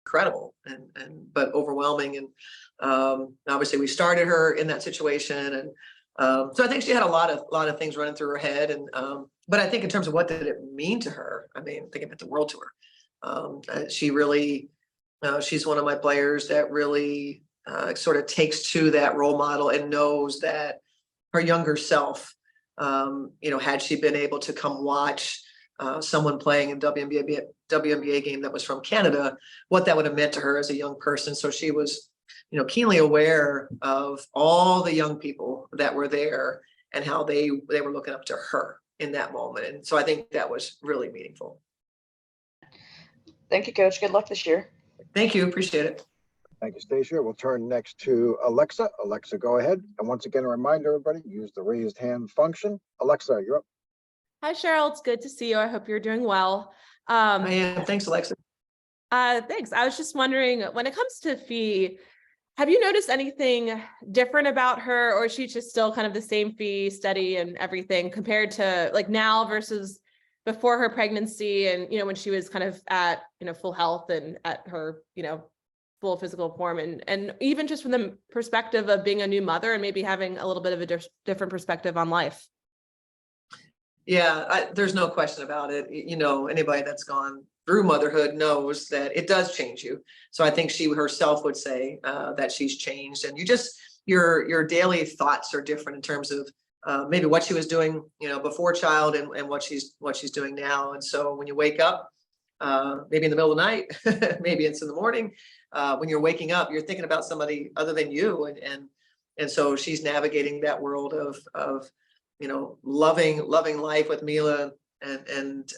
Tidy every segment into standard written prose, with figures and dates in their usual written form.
incredible but overwhelming. And obviously we started her in that situation. And so I think she had a lot of things running through her head. And but I think in terms of what did it mean to her, I mean, think about the world to her. She really, she's one of my players that really sort of takes to that role model and knows that her younger self, had she been able to come watch someone playing in WNBA game that was from Canada, what that would have meant to her as a young person. So she was, keenly aware of all the young people that were there and how they were looking up to her in that moment. And so I think that was really meaningful. Thank you, Coach. Good luck this year. Thank you. Appreciate it. Thank you, Stacia. We'll turn next to Alexa. Alexa, go ahead. And once again, a reminder, everybody, use the raised hand function. Alexa, you're up. Hi, Cheryl. It's good to see you. I hope you're doing well. I am. Thanks, Alexa. Thanks. I was just wondering, when it comes to Fee, have you noticed anything different about her, or is she just still kind of the same Fee, steady and everything, compared to like now versus before her pregnancy and, when she was kind of at, full health and at her, full physical form, and even just from the perspective of being a new mother and maybe having a little bit of a different perspective on life? Yeah, there's no question about it. Anybody that's gone through motherhood knows that it does change you. So I think she herself would say that she's changed, and your daily thoughts are different in terms of maybe what she was doing, before child and what she's doing now. And so when you wake up, maybe in the middle of the night, maybe it's in the morning, when you're waking up, you're thinking about somebody other than you, and so she's navigating that world of loving life with Mila, and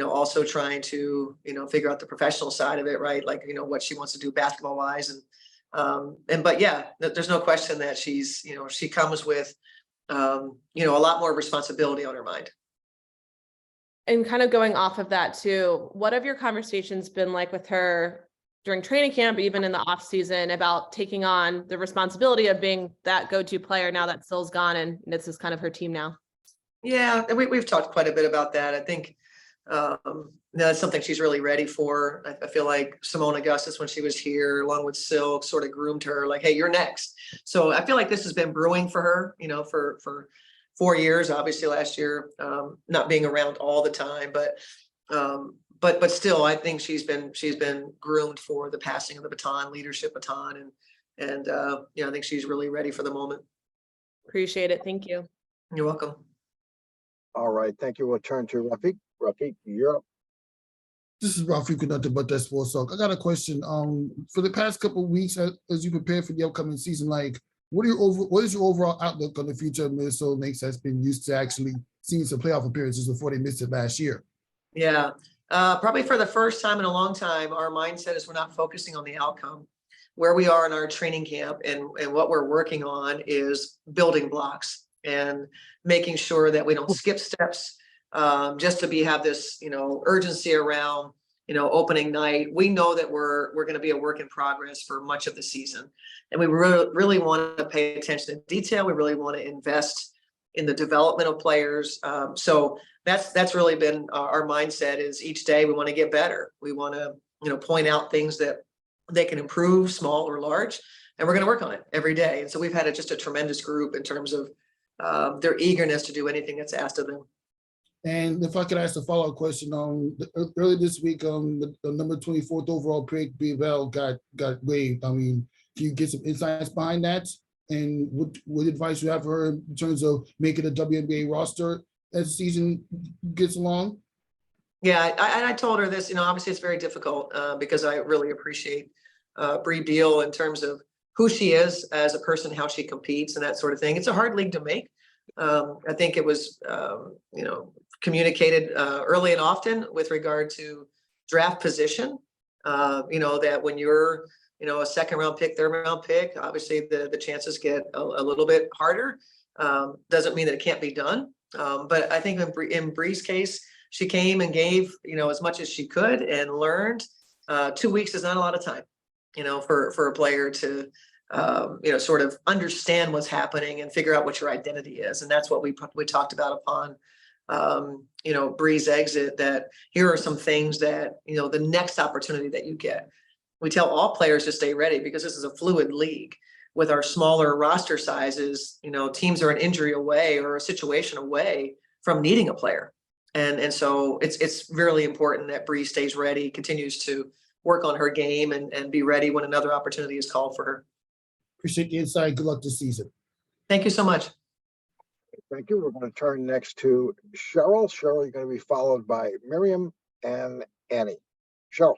also trying to figure out the professional side of it, right? Like what she wants to do basketball wise, but yeah, there's no question that she's she comes with a lot more responsibility on her mind. And kind of going off of that too, what have your conversations been like with her during training camp, even in the off season, about taking on the responsibility of being that go-to player now that Syl's gone and this is kind of her team now? Yeah, and we've talked quite a bit about that. I think that's something she's really ready for. I feel like Simone Augustus, when she was here, along with Syl, sort of groomed her like, hey, you're next. So I feel like this has been brewing for her, for 4 years. Obviously last year, not being around all the time, but still, I think she's been groomed for the passing of the baton, leadership baton, and I think she's really ready for the moment. Appreciate it. Thank you. You're welcome. All right, thank you. We'll turn to Rafiq. Rafiq, you're up. This is Rafiq with Nothing But That Sports Talk. I got a question. For the past couple of weeks, as you prepare for the upcoming season, like, what is your overall outlook on the future of Minnesota Lynx that's been used to actually seeing some playoff appearances before they missed it last year? Yeah, probably for the first time in a long time, our mindset is we're not focusing on the outcome. Where we are in our training camp and what we're working on is building blocks and making sure that we don't skip steps just to have this, urgency around, opening night. We know that we're going to be a work in progress for much of the season. And we really want to pay attention to detail. We really want to invest in the development of players. So that's really been our mindset, is each day we want to get better. We want to, point out things that they can improve, small or large, and we're going to work on it every day. And so we've had just a tremendous group in terms of their eagerness to do anything that's asked of them. And if I could ask a follow-up question, earlier this week, the number 24th overall pick, Bell, got waived. I mean, can you get some insights behind that? And what advice you have for her in terms of making a WNBA roster as the season gets along? Yeah, I told her this, obviously it's very difficult because I really appreciate Bree Beal in terms of who she is as a person, how she competes and that sort of thing. It's a hard league to make. I think it was, communicated early and often with regard to draft position, that when you're, a second round pick, third round pick, obviously the chances get a little bit harder. Doesn't mean that it can't be done. But I think in Bree's case, she came and gave, as much as she could and learned. 2 weeks is not a lot of time, for a player to, sort of understand what's happening and figure out what your identity is. And that's what we talked about upon, Bree's exit, that here are some things that, the next opportunity that you get, we tell all players to stay ready because this is a fluid league. With our smaller roster sizes, teams are an injury away or a situation away from needing a player. And so it's really important that Bree stays ready, continues to work on her game and be ready when another opportunity is called for her. Appreciate the insight. Good luck this season. Thank you so much. Thank you. We're going to turn next to Cheryl. Cheryl, you're going to be followed by Miriam and Annie. Cheryl.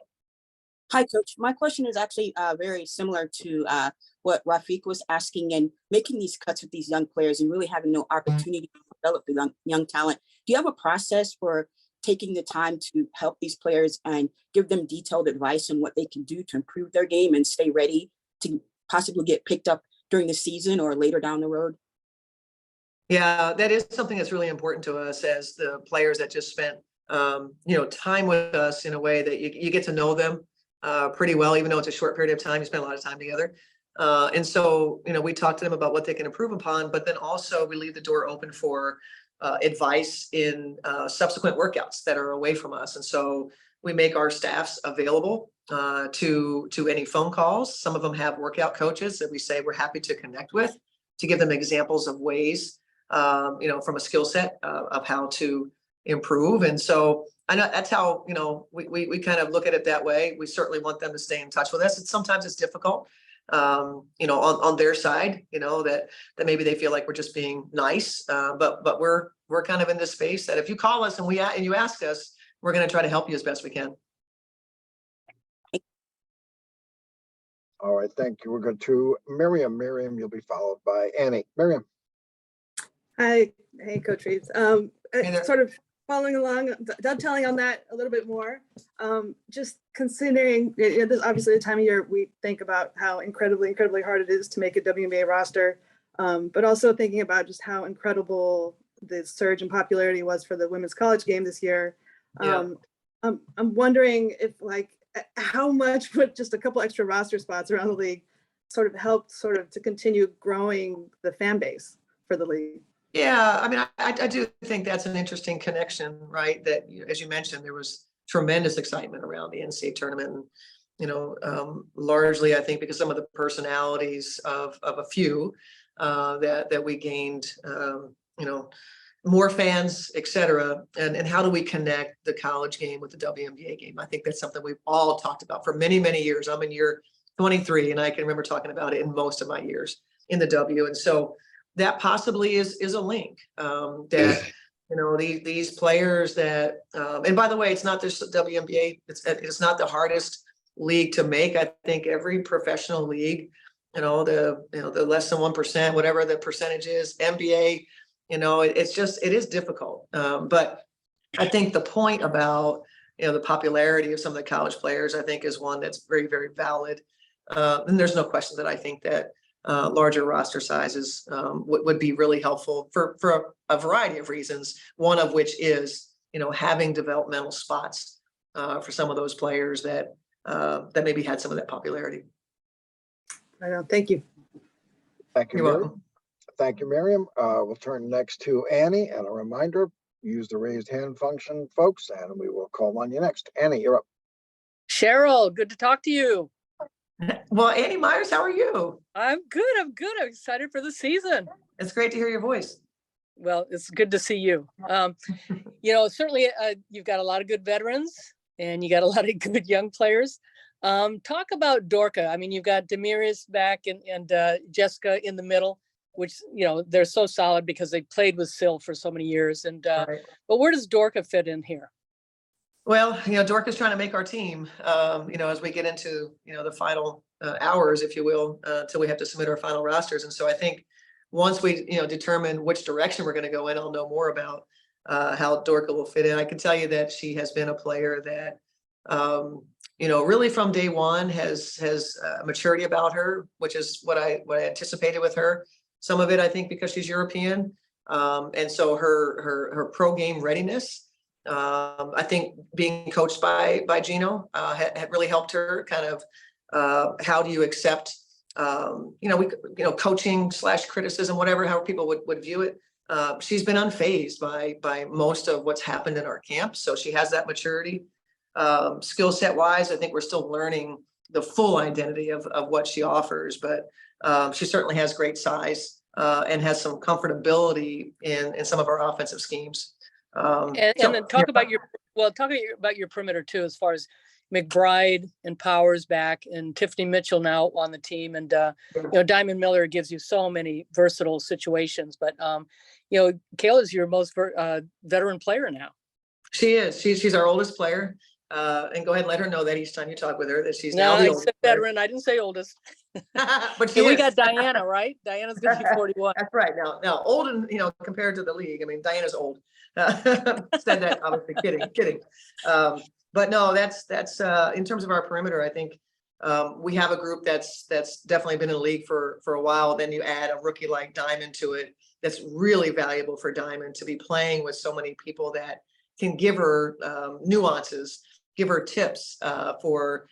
Hi, Coach. My question is actually very similar to what Rafiq was asking, and making these cuts with these young players and really having no opportunity to develop the young talent. Do you have a process for taking the time to help these players and give them detailed advice on what they can do to improve their game and stay ready to possibly get picked up during the season or later down the road? Yeah, that is something that's really important to us as the players that just spent, time with us in a way that you get to know them pretty well, even though it's a short period of time. You spend a lot of time together. And so, we talk to them about what they can improve upon, but then also we leave the door open for advice in subsequent workouts that are away from us. And so we make our staffs available to any phone calls. Some of them have workout coaches that we say we're happy to connect with to give them examples of ways, from a skill set of how to improve. And so I know that's how, we kind of look at it that way. We certainly want them to stay in touch with us. Sometimes it's difficult, on their side, that maybe they feel like we're just being nice. But we're kind of in this space that if you call us and you ask us, we're going to try to help you as best we can. All right, thank you. We're going to Miriam. Miriam, you'll be followed by Annie. Miriam. Hi, hey, Coach Reeves. Hey there. Sort of following along, dovetailing on that a little bit more. Just considering, this is obviously the time of year we think about how incredibly hard it is to make a WNBA roster, but also thinking about just how incredible the surge in popularity was for the women's college game this year. Yeah. I'm wondering if, how much would just a couple extra roster spots around the league sort of help to continue growing the fan base for the league? Yeah, I mean, I do think that's an interesting connection, right? That, as you mentioned, there was tremendous excitement around the NCAA tournament. Largely, I think, because some of the personalities of a few that we gained, more fans, et cetera. And how do we connect the college game with the WNBA game? I think that's something we've all talked about for many, many years. I'm in year 23, and I can remember talking about it in most of my years in the W. And so that possibly is a link that, these players that, and by the way, it's not just WNBA, it's not the hardest league to make. I think every professional league, the less than 1%, whatever the percentage is, NBA, it is difficult. But I think the point about, the popularity of some of the college players, I think, is one that's very, very valid. And there's no question that I think that larger roster sizes would be really helpful for a variety of reasons. One of which is, having developmental spots for some of those players that maybe had some of that popularity. I know. Thank you. Thank you, You're Miriam. welcome. Thank you, Miriam. We'll turn next to Annie, and a reminder, use the raised hand function, folks, and we will call on you next. Annie, you're up. Cheryl, good to talk to you. Well, Annie Myers, how are you? I'm good. I'm excited for the season. It's great to hear your voice. Well, it's good to see you. Certainly you've got a lot of good veterans and you got a lot of good young players. Talk about Dorka. I mean, you've got Demiris back and Jessica in the middle, which, they're so solid because they played with Syl for so many years. And Right. But where does Dorka fit in here? Well, Dorka's trying to make our team, as we get into, the final hours, if you will, till we have to submit our final rosters. And so I think once we, determine which direction we're going to go in, I'll know more about how Dorka will fit in. I can tell you that she has been a player that, really from day one has maturity about her, which is what I anticipated with her. Some of it, I think, because she's European. And so her pro game readiness, I think being coached by Gino had really helped her kind of how do you accept coaching / criticism, however people would view it. She's been unfazed by most of what's happened in our camp, so she has that maturity. Skill set wise, I think we're still learning the full identity of what she offers, but she certainly has great size and has some comfortability in some of our offensive schemes. And So, then talk about about your perimeter too, as far as McBride and Powers back and Tiffany Mitchell now on the team. And, Diamond Miller gives you so many versatile situations, but, Kayla is your most veteran player now. she is. She's our oldest player. And go ahead and let her know that each time you talk with her that she's No, now the I oldest said player. veteran. I didn't say oldest. But she And we is. got Diana, right? Diana's gonna be 41. That's right. Now old and compared to the league, I mean, Diana's old. Said that obviously kidding. But no, that's in terms of our perimeter, I think we have a group that's definitely been in the league for a while. Then you add a rookie like Diamond to it. That's really valuable for Diamond to be playing with so many people that can give her nuances, give her tips for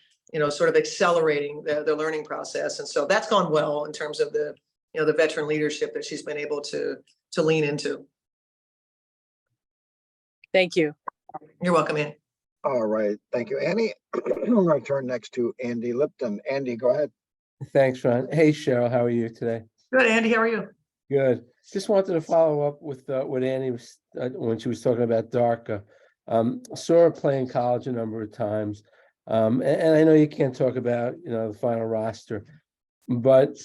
sort of accelerating the learning process. And so that's gone well in terms of the the veteran leadership that she's been able to lean into. Thank you. You're welcome, Andy. All right, thank you, Annie. I'm going to turn next to Andy Lipton. Andy, go ahead. Thanks, Ron. Hey, Cheryl, how are you today? Good, Andy. How are you? Good. Just wanted to follow up with what Annie was when she was talking about Darka. Saw her play in college a number of times, and I know you can't talk about the final roster, but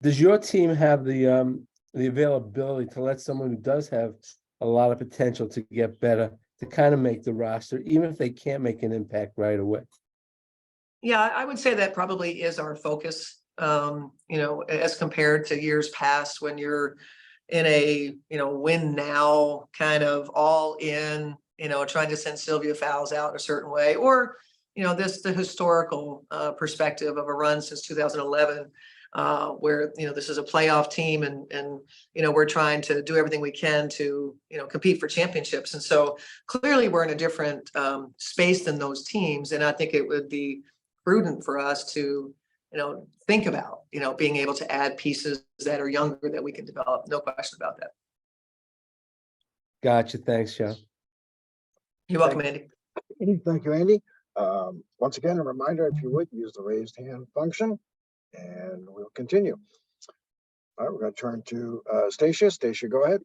does your team have the availability to let someone who does have a lot of potential to get better to kind of make the roster, even if they can't make an impact right away? Yeah, I would say that probably is our focus. As compared to years past when you're in a win now kind of all in, trying to send Sylvia Fowles out a certain way, or the historical perspective of a run since 2011. Where this is a playoff team and we're trying to do everything we can to compete for championships, and so clearly we're in a different space than those teams, and I think it would be prudent for us to think about being able to add pieces that are younger that we can develop. No question about that. Gotcha. Thanks, Cheryl. You're welcome, Andy. Thank you, Andy. Once again, a reminder, if you would, use the raised hand function, and we'll continue. All right, we're going to turn to Stacia. Stacia, go ahead.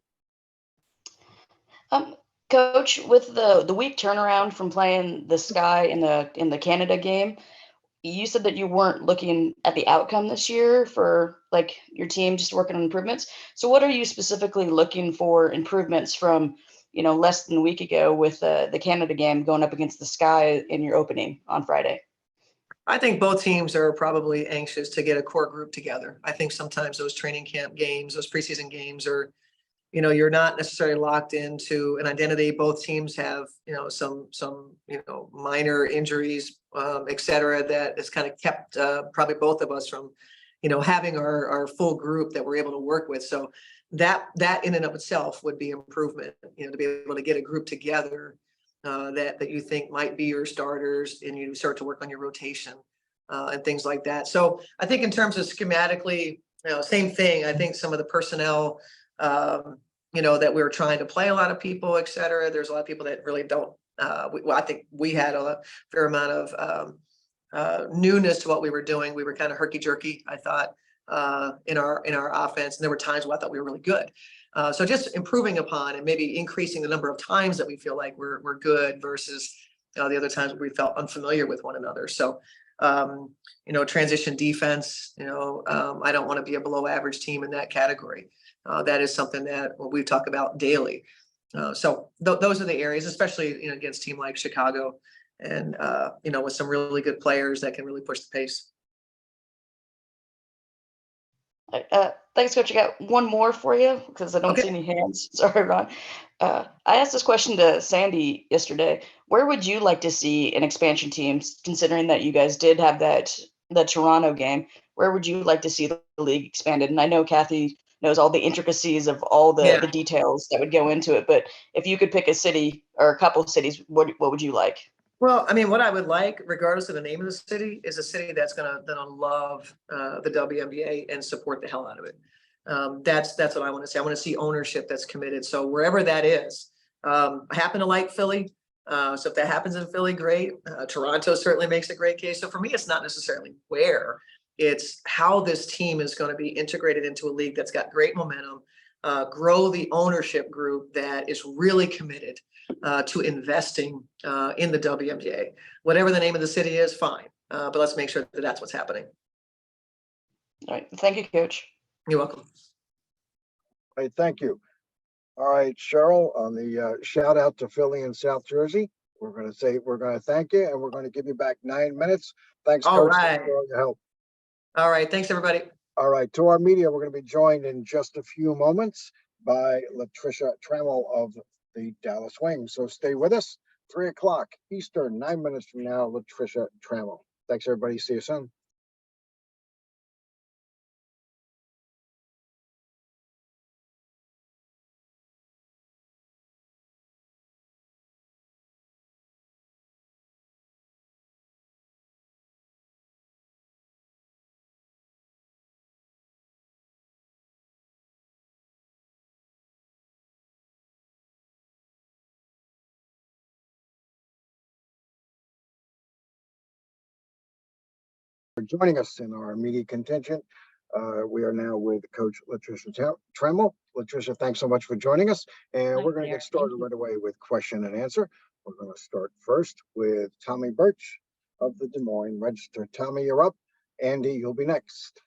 Coach, with the week turnaround from playing the Sky in the Canada game, you said that you weren't looking at the outcome this year for like your team, just working on improvements. So what are you specifically looking for improvements from, less than a week ago with the Canada game going up against the Sky in your opening on Friday? I think both teams are probably anxious to get a core group together. I think sometimes those training camp games, those preseason games are, you're not necessarily locked into an identity. Both teams have, some minor injuries, et cetera, that has kind of kept probably both of us from, having our full group that we're able to work with. So that in and of itself would be improvement, to be able to get a group together that you think might be your starters, and you start to work on your rotation and things like that. So I think in terms of schematically, same thing. I think some of the personnel, that we were trying to play a lot of people, et cetera. There's a lot of people that really don't. I think we had a fair amount of newness to what we were doing. We were kind of herky jerky, I thought, in our offense, and there were times where I thought we were really good. So just improving upon and maybe increasing the number of times that we feel like we're good versus the other times we felt unfamiliar with one another. So transition defense, I don't want to be a below average team in that category. That is something that we talk about daily. So those are the areas, especially against a team like Chicago, and with some really good players that can really push the pace. Thanks, Coach. I got one more for you because I don't see any hands. Sorry, Ron. I asked this question to Sandy yesterday. Where would you like to see an expansion team, considering that you guys did have the Toronto game? Where would you like to see the league expanded? And I know Kathy knows all the intricacies of all the details that would go into it. But if you could pick a city or a couple of cities, what would you like? Well, I mean, what I would like, regardless of the name of the city, is a city that's gonna love the WNBA and support the hell out of it. That's what I want to see. I want to see ownership that's committed. So wherever that is, I happen to like Philly. So if that happens in Philly, great. Toronto certainly makes a great case. So for me, it's not necessarily where, it's how this team is going to be integrated into a league that's got great momentum, grow the ownership group that is really committed to investing in the WNBA. Whatever the name of the city is, fine. But let's make sure that that's what's happening. All right. Thank you, Coach. You're welcome. Hey, thank you. All right, Cheryl, on the shout out to Philly and South Jersey, we're going to thank you, and we're going to give you back 9 minutes. Thanks, All Coach, right. for all your help. All right. Thanks, everybody. All right, to our media, we're going to be joined in just a few moments by Latricia Trammell of the Dallas Wings. So stay with us. 3 o'clock Eastern, 9 minutes from now, Latricia Trammell. Thanks, everybody. See you soon. For joining us in our media contingent. We are now with Coach Latricia Trammell. Latricia, thanks so much for joining us. And Hi we're going to there. get started right away with question and answer. We're going to start first with Tommy Birch of the Des Moines Register. Tommy, you're up. Andy, you'll be next.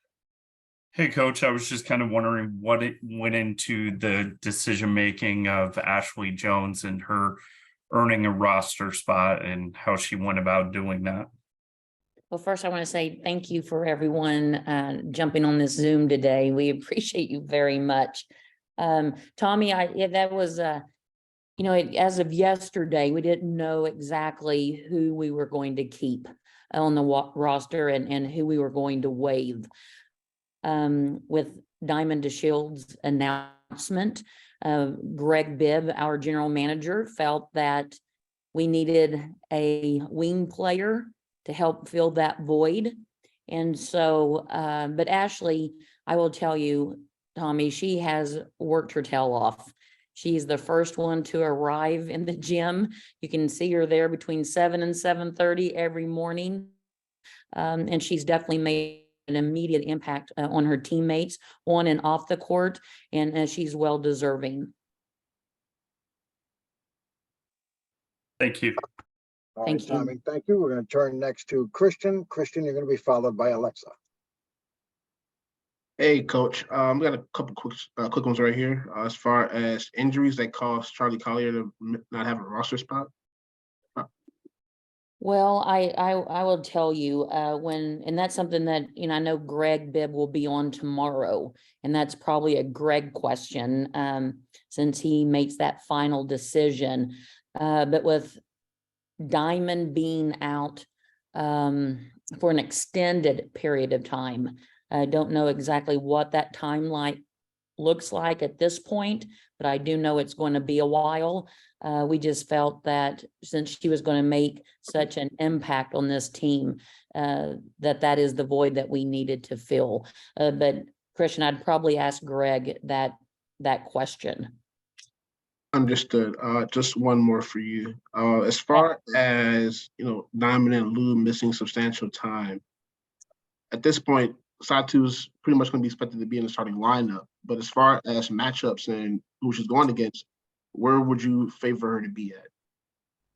Hey, Coach, I was just kind of wondering what it went into the decision-making of Ashley Jones and her earning a roster spot and how she went about doing that. Well, first, I want to say thank you for everyone jumping on this Zoom today. We appreciate you very much. Tommy, that was, as of yesterday, we didn't know exactly who we were going to keep on the roster and who we were going to waive. With Diamond DeShield's announcement, Greg Bibb, our general manager, felt that we needed a wing player to help fill that void. And so, but Ashley, I will tell you, Tommy, she has worked her tail off. She's the first one to arrive in the gym. You can see her there between 7 and 7:30 every morning. And she's definitely made an immediate impact on her teammates on and off the court, and she's well deserving. Thank you. All Thank right, you. Tommy, thank you. We're going to turn next to Christian. Christian, you're going to be followed by Alexa. Hey, Coach. We got a couple quick ones right here. As far as injuries that caused Charlie Collier to not have a roster spot. Well, I will tell you and that's something that, I know Greg Bibb will be on tomorrow, and that's probably a Greg question since he makes that final decision. But with Diamond being out for an extended period of time, I don't know exactly what that timeline looks like at this point, but I do know it's going to be a while. We just felt that since she was going to make such an impact on this team, that is the void that we needed to fill. But Christian, I'd probably ask Greg that question. Understood. Just one more for you. As far as, Diamond and Lou missing substantial time, at this point, Satu's pretty much going to be expected to be in the starting lineup. But as far as matchups and who she's going against, where would you favor her to be at?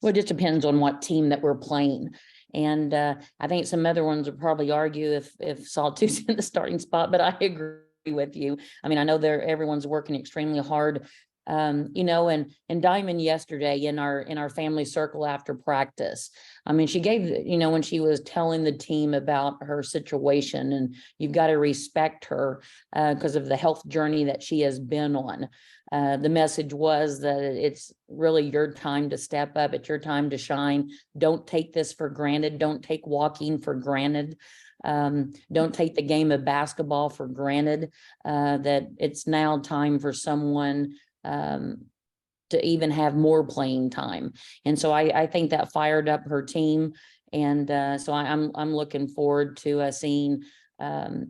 Well, it just depends on what team that we're playing. And I think some other ones would probably argue if Satu's in the starting spot, but I agree with you. I mean, I know everyone's working extremely hard. And Diamond yesterday in our family circle after practice, I mean, she gave, when she was telling the team about her situation, and you've got to respect her because of the health journey that she has been on. The message was that it's really your time to step up. It's your time to shine. Don't take this for granted. Don't take walking for granted. Don't take the game of basketball for granted, that it's now time for someone to even have more playing time. And so I think that fired up her team. And so I'm looking forward to seeing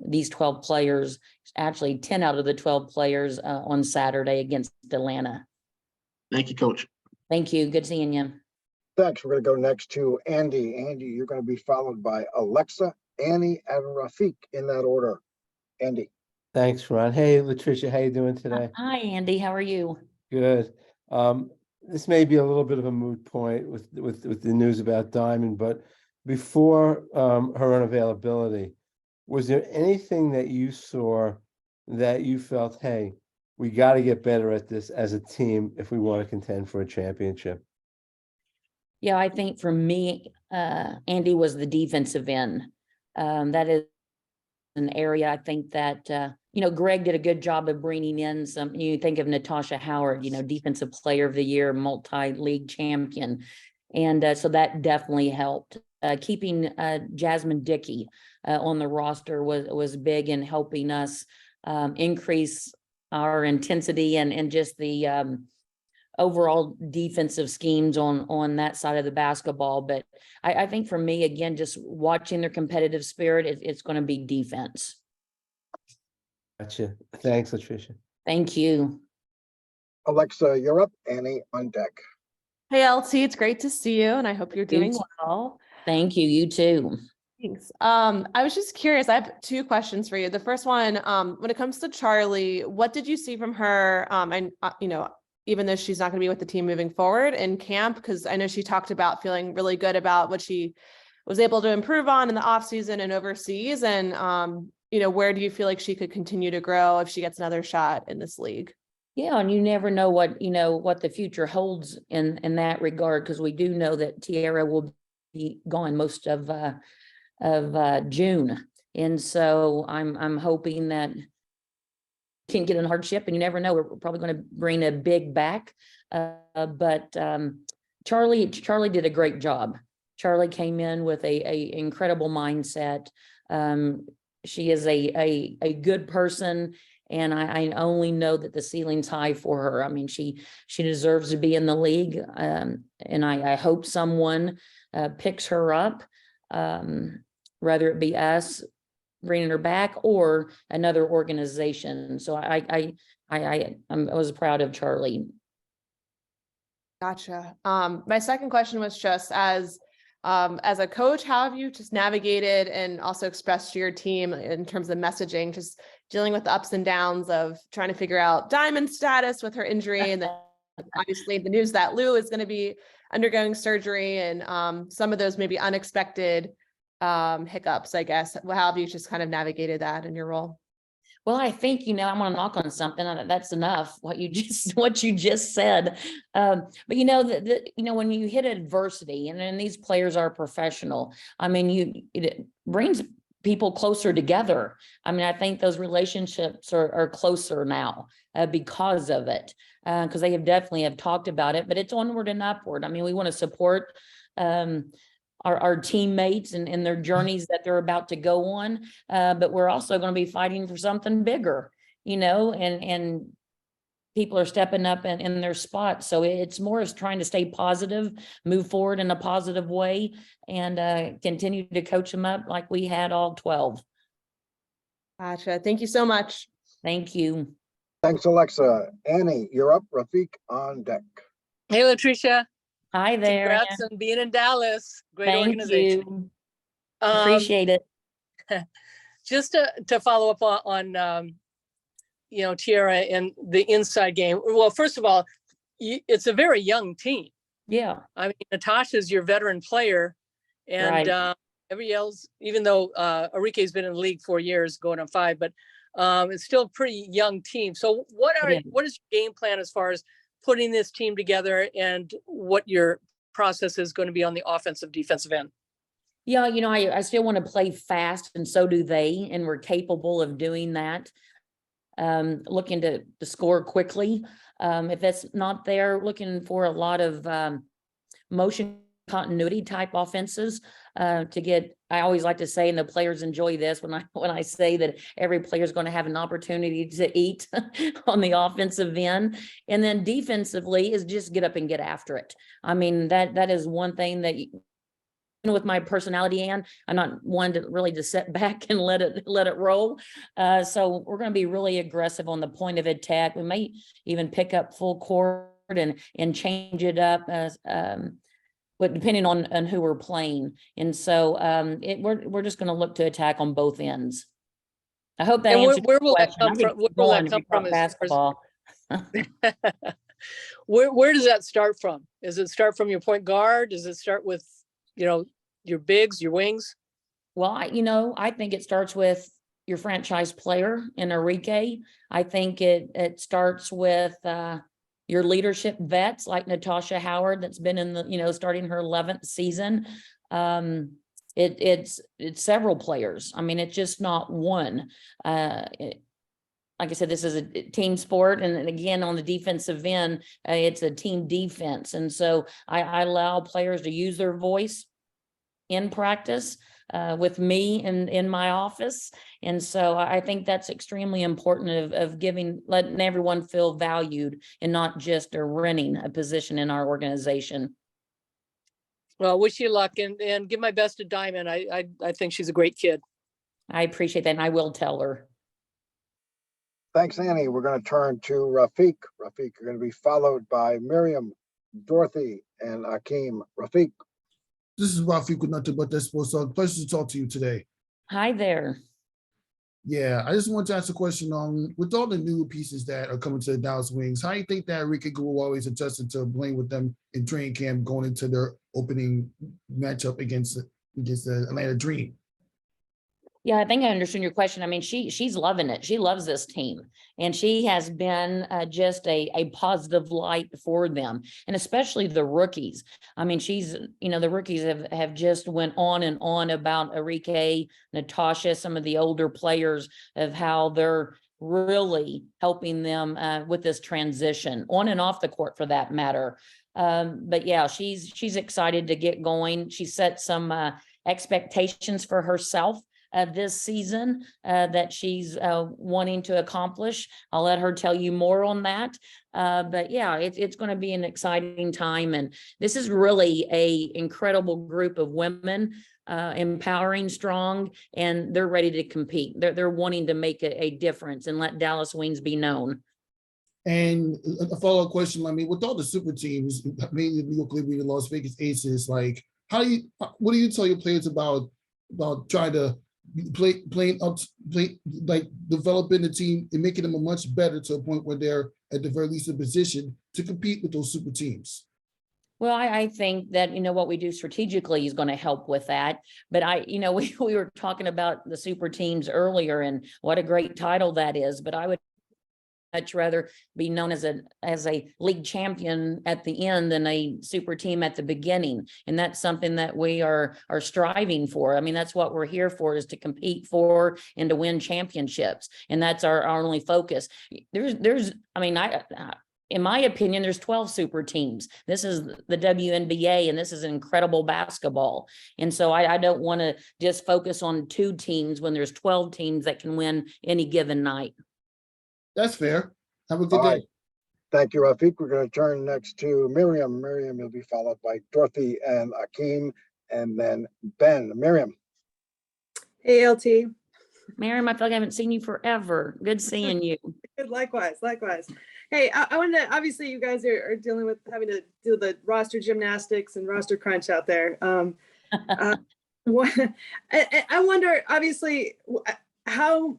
these 12 players, actually 10 out of the 12 players on Saturday against Atlanta. Thank you, Coach. Thank you. Good seeing you. Thanks. We're going to go next to Andy. Andy, you're going to be followed by Alexa, Annie, and Rafiq in that order. Andy. Thanks, Ron. Hey, Latricia, how you doing today? Hi, Andy. How are you? Good. This may be a little bit of a moot point with the news about Diamond, but before her unavailability, was there anything that you saw that you felt, hey, we got to get better at this as a team if we want to contend for a championship? Yeah, I think for me, Andy was the defensive end. That is an area I think that, Greg did a good job of bringing in some, you think of Natasha Howard, defensive player of the year, multi-league champion. And so that definitely helped. Keeping Jasmine Dickey on the roster was big in helping us increase our intensity and just the overall defensive schemes on that side of the basketball. But I think for me, again, just watching their competitive spirit, it's going to be defense. Gotcha. Thanks, Latricia. Thank you. Alexa, you're up. Annie on deck. Hey, LT, it's great to see you, and I hope you're doing well. Thank you. You too. Thanks. I was just curious. I have two questions for you. The first one, when it comes to Charlie, what did you see from her? And even though she's not going to be with the team moving forward in camp, because I know she talked about feeling really good about what she was able to improve on in the off season and overseas. And, where do you feel like she could continue to grow if she gets another shot in this league? Yeah, and you never know what the future holds in that regard, because we do know that Tiara will be gone most of June, and so I'm hoping that can get in hardship, and you never know. We're probably going to bring a big back, but Charlie did a great job. Charlie came in with a incredible mindset. She is a good person. And I only know that the ceiling's high for her. I mean, she deserves to be in the league. And I hope someone picks her up, whether it be us bringing her back or another organization. So I was proud of Charlie. Gotcha. My second question was just as a coach, how have you just navigated and also expressed to your team in terms of messaging, just dealing with the ups and downs of trying to figure out Diamond's status with her injury, and then obviously the news that Lou is going to be undergoing surgery, and some of those maybe unexpected hiccups, I guess. How have you just kind of navigated that in your role? Well, I think, I'm going to knock on something. That's enough. What you just said. But when you hit adversity, and then these players are professional, I mean, it brings people closer together. I mean, I think those relationships are closer now because of it, because they definitely have talked about it, but it's onward and upward. I mean, we want to support our teammates and their journeys that they're about to go on. But we're also going to be fighting for something bigger, and people are stepping up in their spots. So it's more as trying to stay positive, move forward in a positive way, and continue to coach them up like we had all 12. Gotcha. Thank you so much. Thank you. Thanks, Alexa. Annie, you're up. Rafiq on deck. Hey, Latricia. Hi there. Congrats on being in Dallas. Great Thank organization. you. Appreciate it. Just to follow up on Tiara and the inside game. Well, first of all, it's a very young team. Yeah. I mean, Natasha's your veteran player, and Right. everybody else, even though Arike's been in the league 4 years, going on 5, but it's still a pretty young team. So what is your game plan as far as putting this team together, and what your process is going to be on the offensive defensive end? Yeah, I still want to play fast, and so do they, and we're capable of doing that. Looking to score quickly. If that's not there, looking for a lot of motion continuity type offenses to get. I always like to say, and the players enjoy this when I say that every player is going to have an opportunity to eat on the offensive end, and then defensively is just get up and get after it. I mean, that is one thing that. With my personality, and I'm not one to really just sit back and let it roll. So we're going to be really aggressive on the point of attack. We may even pick up full court and change it up as but depending on who we're playing. And so we're just going to look to attack on both ends. I hope that And answers where your will that question. come I could from? Where keep will that going if come we from? talk basketball. Where does that start from? Does it start from your point guard? Does it start with, your bigs, your wings? Well, I think it starts with your franchise player in Enrique. I think it starts with your leadership vets like Natasha Howard, that's been in the, starting her 11th season. It's several players. I mean, it's just not one. Like I said, this is a team sport. And again, on the defensive end, it's a team defense. And so I allow players to use their voice in practice with me in my office. And so I think that's extremely important of letting everyone feel valued and not just renting a position in our organization. Well, wish you luck and give my best to Diamond. I think she's a great kid. I appreciate that. And I will tell her. Thanks, Annie. We're going to turn to Rafiq. Rafiq, you're going to be followed by Miriam, Dorothy, and Akeem. Rafiq. This is Rafiq with Nothing But That Sports Talk. Pleasure to talk to you today. Hi there. Yeah, I just want to ask a question on, with all the new pieces that are coming to the Dallas Wings, how do you think that Enrique will always adjusted to playing with them in training camp going into their opening matchup against the Atlanta Dream? Yeah, I think I understand your question. I mean, she's loving it. She loves this team, and she has been just a positive light for them, and especially the rookies. I mean, the rookies have just went on and on about Enrique, Natasha, some of the older players, of how they're really helping them with this transition on and off the court, for that matter. But yeah, she's excited to get going. She set some expectations for herself this season that she's wanting to accomplish. I'll let her tell you more on that. But yeah, it's going to be an exciting time. And this is really a incredible group of women, empowering, strong, and they're ready to compete. They're wanting to make a difference and let Dallas Wings be known. And a follow-up question, I mean, with all the super teams, mainly New York Liberty and Las Vegas Aces, like, what do you tell your players about trying to playing like developing the team and making them a much better to a point where they're at the very least in position to compete with those super teams? Well, I think that, what we do strategically is going to help with that. But we were talking about the super teams earlier and what a great title that is. But I would much rather be known as a league champion at the end than a super team at the beginning. And that's something that we are striving for. I mean, that's what we're here for, is to compete for and to win championships. And that's our only focus. In my opinion, there's 12 super teams. This is the WNBA, and this is incredible basketball. And so I don't want to just focus on 2 teams when there's 12 teams that can win any given night. That's fair. Have a good All day. right. Thank you, Rafiq. We're going to turn next to Miriam. Miriam will be followed by Dorothy and Akeem, and then Ben. Miriam. Hey, LT. Miriam, I feel like I haven't seen you forever. Good seeing you. Likewise. Hey, I wanted to, obviously you guys are dealing with having to do the roster gymnastics and roster crunch out there. I wonder, obviously, how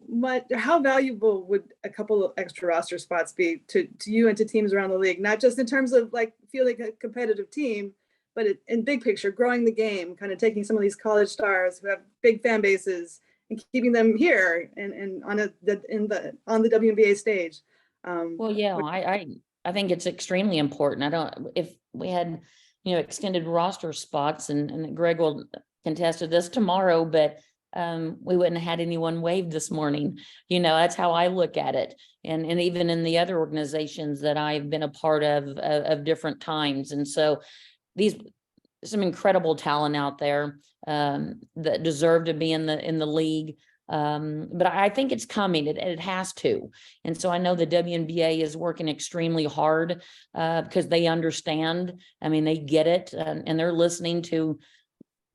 valuable would a couple of extra roster spots be to you and to teams around the league, not just in terms of like fielding a competitive team, but in big picture, growing the game, kind of taking some of these college stars who have big fan bases and keeping them here and on the WNBA stage. Well, yeah, I think it's extremely important. If we had, extended roster spots, and Greg will contest to this tomorrow, but we wouldn't have had anyone waived this morning. That's how I look at it. And even in the other organizations that I've been a part of different times. And so some incredible talent out there that deserve to be in the league. But I think it's coming. It has to. And so I know the WNBA is working extremely hard because they understand. I mean, they get it, and they're listening to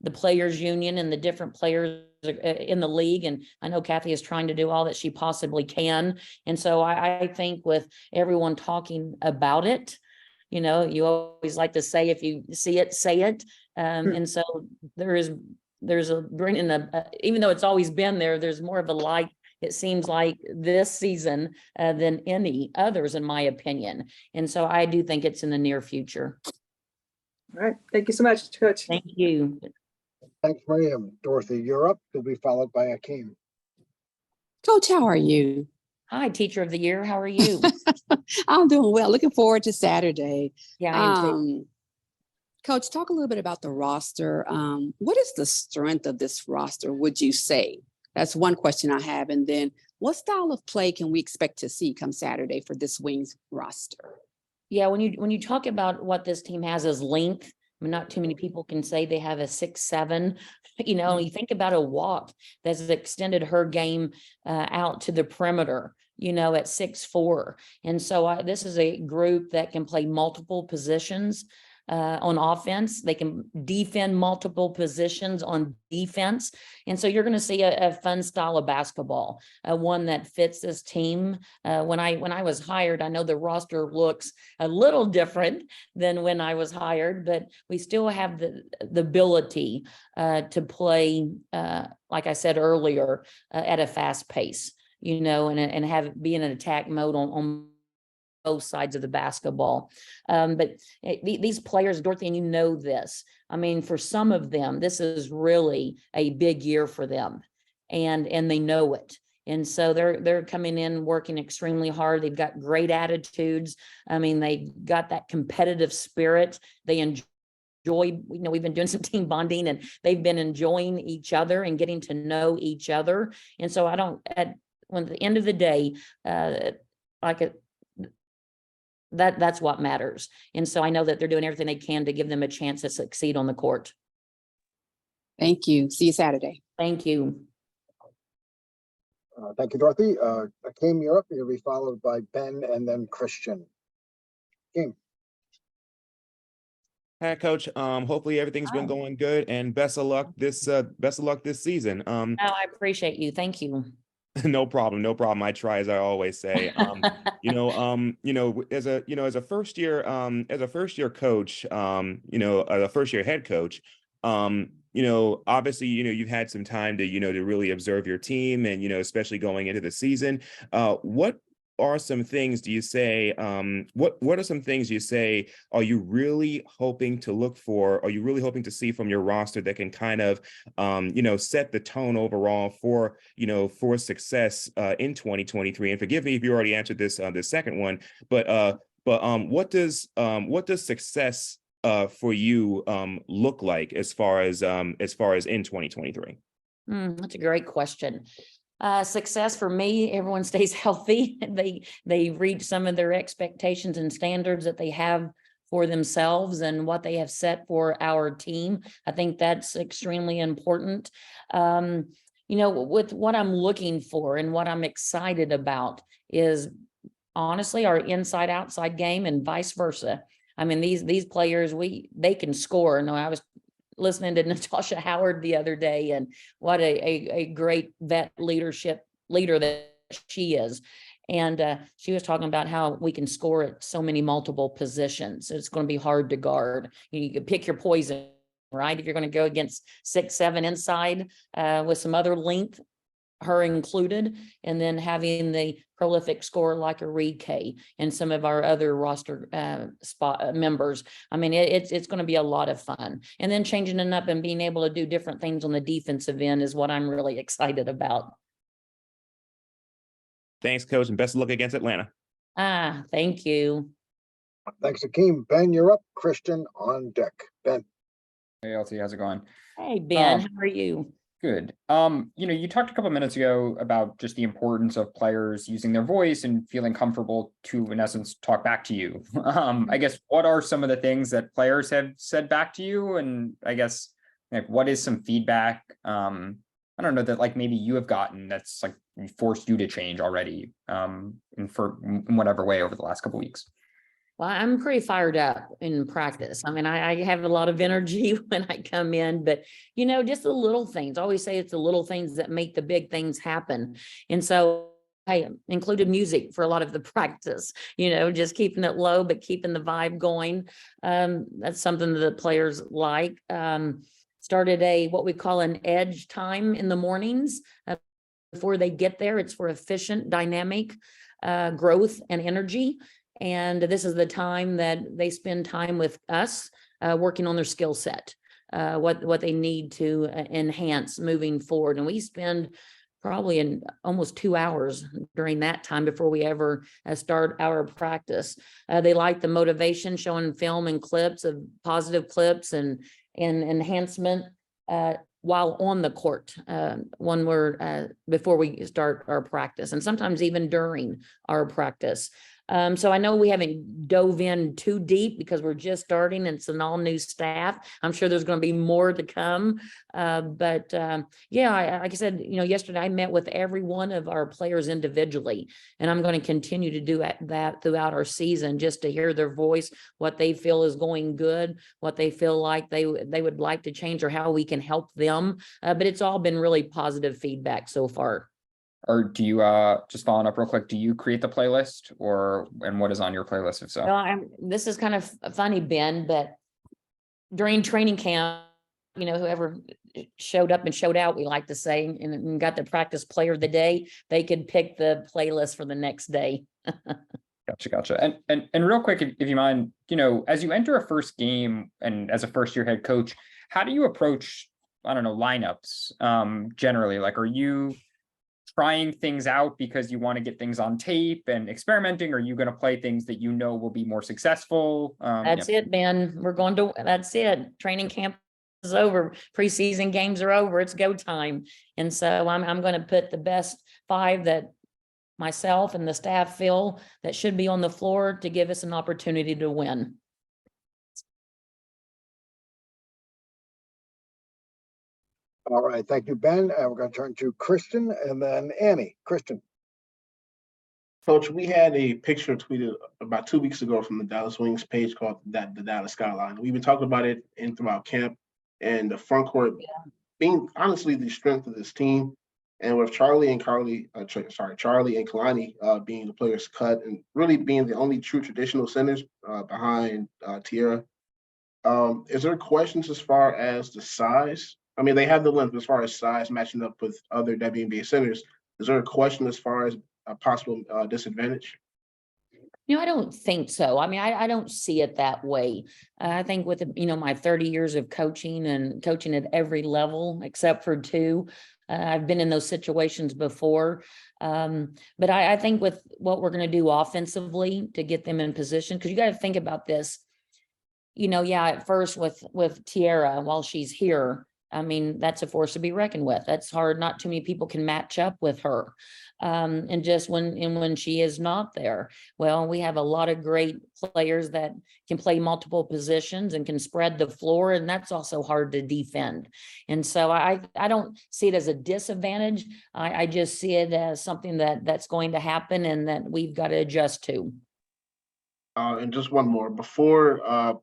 the players union and the different players in the league. And I know Kathy is trying to do all that she possibly can. And so I think with everyone talking about it, You know, you always like to say, if you see it, say it. And so there's a bringing even though it's always been there, there's more of a light, it seems like, this season than any others, in my opinion. And so I do think it's in the near future. All right. Thank you so much, Coach. Thank you. Thanks, Miriam. Dorothy, you're up. You'll be followed by Akeem. Coach, how are you? Hi, Teacher of the Year. How are you? I'm doing well. Looking forward to Saturday. Yeah, I am too. Coach, talk a little bit about the roster. What is the strength of this roster, would you say? That's one question I have. And then what style of play can we expect to see come Saturday for this Wings roster? Yeah, when you talk about what this team has as length, I mean, not too many people can say they have a 6'7". You know, you think about a Watt that's extended her game out to the perimeter, you know, at 6'4". And so this is a group that can play multiple positions on offense. They can defend multiple positions on defense. And so you're going to see a fun style of basketball, one that fits this team. When I was hired, I know the roster looks a little different than when I was hired, but we still have the ability to play, like I said earlier, at a fast pace, you know, and be in an attack mode on both sides of the basketball. But these players, Dorothy, and you know this, I mean, for some of them, this is really a big year for them, and they know it. And so they're coming in working extremely hard. They've got great attitudes. I mean, they've got that competitive spirit. They enjoy, you know, we've been doing some team bonding, and they've been enjoying each other and getting to know each other. And so at the end of the day, that's what matters. And so I know that they're doing everything they can to give them a chance to succeed on the court. Thank you. See you Saturday. Thank you. Thank you, Dorothy. Akeem, you're up. You'll be followed by Ben and then Christian. Akeem. Hi, Coach. Hopefully everything's been going good, and best of luck this season. Oh, I appreciate you. Thank you. No problem. I try, as I always say. As a first year coach, as a first year head coach, obviously, you've had some time to, to really observe your team, and, especially going into the season. What are some things do you say, what are some things you say, are you really hoping to look for, are you really hoping to see from your roster that can kind of, set the tone overall for, for success in 2023? And forgive me if you already answered this, the second one, but what does success for you look like as far as in 2023? That's a great question. Success for me, everyone stays healthy. They reach some of their expectations and standards that they have for themselves and what they have set for our team. I think that's extremely important. With what I'm looking for and what I'm excited about is honestly our inside outside game and vice versa. I mean, these players, they can score. No, I was listening to Natasha Howard the other day, and what a great vet leader that she is. And she was talking about how we can score at so many multiple positions. It's going to be hard to guard. You can pick your poison, right? If you're going to go against 6'7" inside with some other length, her included, and then having the prolific scorer like a K and some of our other roster spot members. I mean, it's going to be a lot of fun. And then changing it up and being able to do different things on the defensive end is what I'm really excited about. Thanks, Coach, and best of luck against Atlanta. Thank you. Thanks, Akeem. Ben, you're up. Christian on deck. Ben. Hey, LT, how's it going? Hey, Ben, how are you? Good. You talked a couple of minutes ago about just the importance of players using their voice and feeling comfortable to, in essence, talk back to you. I guess, what are some of the things that players have said back to you? And I guess, like, what is some feedback, I don't know, that like maybe you have gotten that's like forced you to change already, in whatever way over the last couple of weeks? Well, I'm pretty fired up in practice. I mean, I have a lot of energy when I come in, but, just the little things. I always say it's the little things that make the big things happen. And so I included music for a lot of the practice, just keeping it low, but keeping the vibe going. That's something that the players like. Started what we call an edge time in the mornings. Before they get there, it's for efficient, dynamic growth and energy. And this is the time that they spend time with us, working on their skill set, what they need to enhance moving forward. And we spend probably in almost 2 hours during that time before we ever start our practice. They like the motivation, showing film and clips of positive clips and enhancement while on the court, before we start our practice, and sometimes even during our practice. So I know we haven't dove in too deep because we're just starting and it's an all new staff. I'm sure there's going to be more to come. But like I said, yesterday I met with every one of our players individually, and I'm going to continue to do that throughout our season, just to hear their voice, what they feel is going good, what they feel like they would like to change, or how we can help them. But it's all been really positive feedback so far. Or do you, just following up real quick, do you create the playlist, and what is on your playlist if so? Well, this is kind of funny, Ben, but during training camp, whoever showed up and showed out, we like to say, and got the practice player of the day, they could pick the playlist for the next day. Gotcha. And real quick, if you mind, as you enter a first game and as a first year head coach, how do you approach, lineups generally? Like, are you trying things out because you want to get things on tape and experimenting? Or are you going to play things that will be more successful? That's it, Ben. That's it. Training camp is over. Preseason games are over. It's go time. And so I'm going to put the best 5 that myself and the staff feel that should be on the floor to give us an opportunity to win. All right, thank you, Ben. We're going to turn to Kristen and then Annie. Kristen. Coach, we had a picture tweeted about 2 weeks ago from the Dallas Wings page called the Dallas Skyline. We've been talking about it throughout camp, and the front court being honestly the strength of this team. And with Charlie and Kalani being the players cut and really being the only true traditional centers behind Tierra. Is there questions as far as the size? I mean, they have the length as far as size matching up with other WNBA centers. Is there a question as far as a possible disadvantage? I don't think so. I mean, I don't see it that way. I think with, my 30 years of coaching and coaching at every level, except for 2, I've been in those situations before. But I think with what we're going to do offensively to get them in position, because you got to think about this, at first with Tierra, while she's here, I mean, that's a force to be reckoned with. That's hard. Not too many people can match up with her. And just when she is not there, well, we have a lot of great players that can play multiple positions and can spread the floor. And that's also hard to defend. And so I don't see it as a disadvantage. I just see it as something that's going to happen and that we've got to adjust to. And just one more, before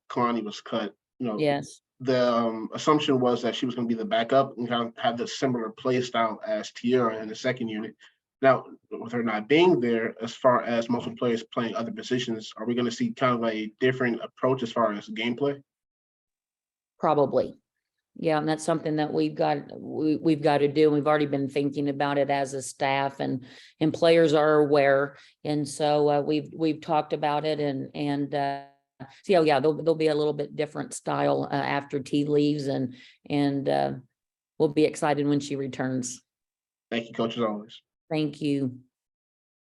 Kalani was cut, Yes. The assumption was that she was going to be the backup and kind of have the similar play style as Tierra in the second unit. Now, with her not being there, as far as multiple players playing other positions, are we going to see kind of a different approach as far as gameplay? Probably. Yeah, and that's something that we've got to do. We've already been thinking about it as a staff, and players are aware. And so we've talked about it, and so yeah, there'll be a little bit different style after T leaves, and we'll be excited when she returns. Thank you, Coach, as always. Thank you.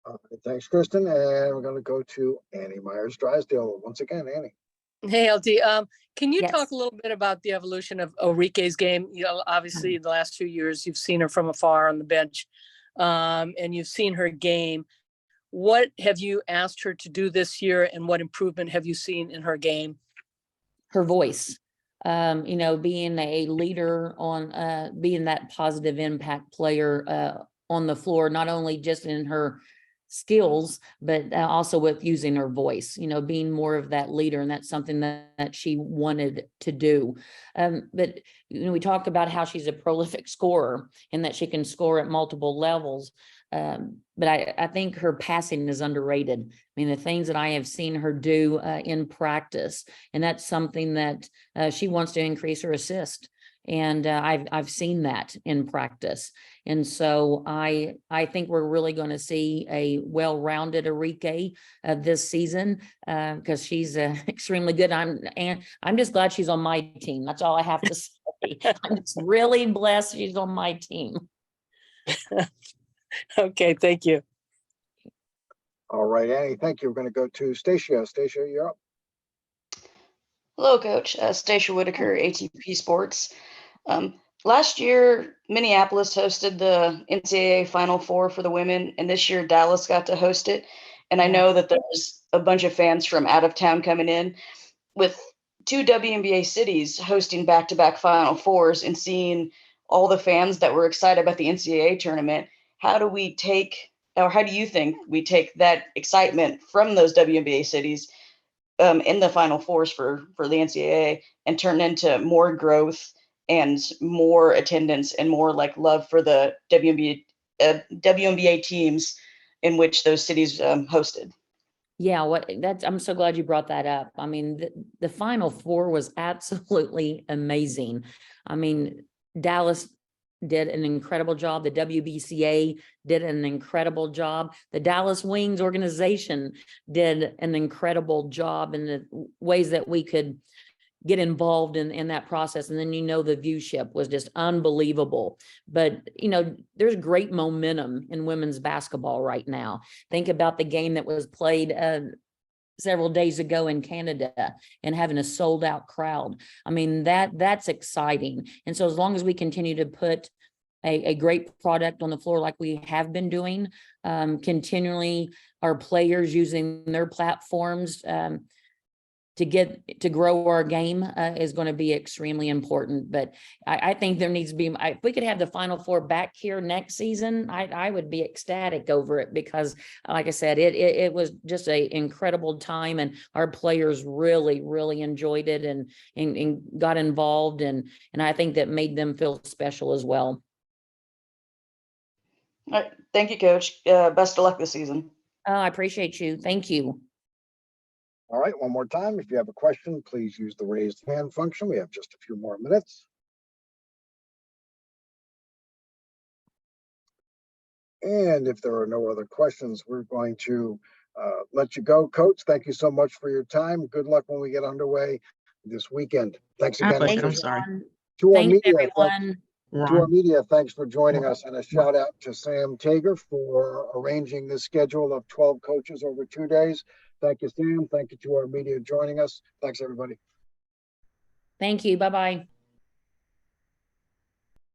All right, thanks, Kristen. And we're going to go to Annie Myers-Drysdale. Once again, Annie. Hey, LT, can you Yes. talk a little bit about the evolution of Orique's game? Obviously, the last few years, you've seen her from afar on the bench, and you've seen her game. What have you asked her to do this year, and what improvement have you seen in her game? Her voice, being a leader on, being that positive impact player on the floor, not only just in her skills, but also with using her voice, you know, being more of that leader. And that's something that she wanted to do. But, you know, we talk about how she's a prolific scorer and that she can score at multiple levels. But I think her passing is underrated. I mean, the things that I have seen her do in practice, and that's something that she wants to increase her assist. And I've seen that in practice. And so I think we're really going to see a well-rounded Arike this season because she's extremely good. I'm just glad she's on my team. That's all I have to say. I'm just really blessed she's on my team. Okay, thank you. All right, Annie, thank you. We're going to go to Stacia. Stacia, you're up. Hello, Coach. Stacia Whitaker, ATP Sports. Last year, Minneapolis hosted the NCAA Final Four for the women, and this year Dallas got to host it. And I know that there's a bunch of fans from out of town coming in. With 2 WNBA cities hosting back-to-back Final Fours and seeing all the fans that were excited about the NCAA tournament, how do you think we take that excitement from those WNBA cities in the Final Fours for the NCAA and turn into more growth and more attendance and more like love for the WNBA teams in which those cities hosted? Yeah, I'm so glad you brought that up. I mean, the Final Four was absolutely amazing. I mean, Dallas did an incredible job. The WBCA did an incredible job. The Dallas Wings organization did an incredible job in the ways that we could get involved in that process. And then, you know, the viewship was just unbelievable. But, you know, there's great momentum in women's basketball right now. Think about the game that was played several days ago in Canada and having a sold out crowd. I mean, that's exciting. And so as long as we continue to put a great product on the floor like we have been doing, continually our players using their platforms to grow our game is going to be extremely important. But I think there needs to be, if we could have the Final Four back here next season, I would be ecstatic over it because, like I said, it was just an incredible time and our players really, really enjoyed it and got involved. And I think that made them feel special as well. All right. Thank you, Coach. Best of luck this season. I appreciate you. Thank you. All right, one more time. If you have a question, please use the raised hand function. We have just a few more minutes. And if there are no other questions, we're going to let you go. Coach, thank you so much for your time. Good luck when we get underway this weekend. Thanks again. I'm sorry. To our Thanks, media, everyone. to our media, thanks for joining us, and a shout out to Sam Tager for arranging this schedule of 12 coaches over 2 days. Thank you, Sam. Thank you to our media joining us. Thanks, everybody. Thank you. Bye-bye.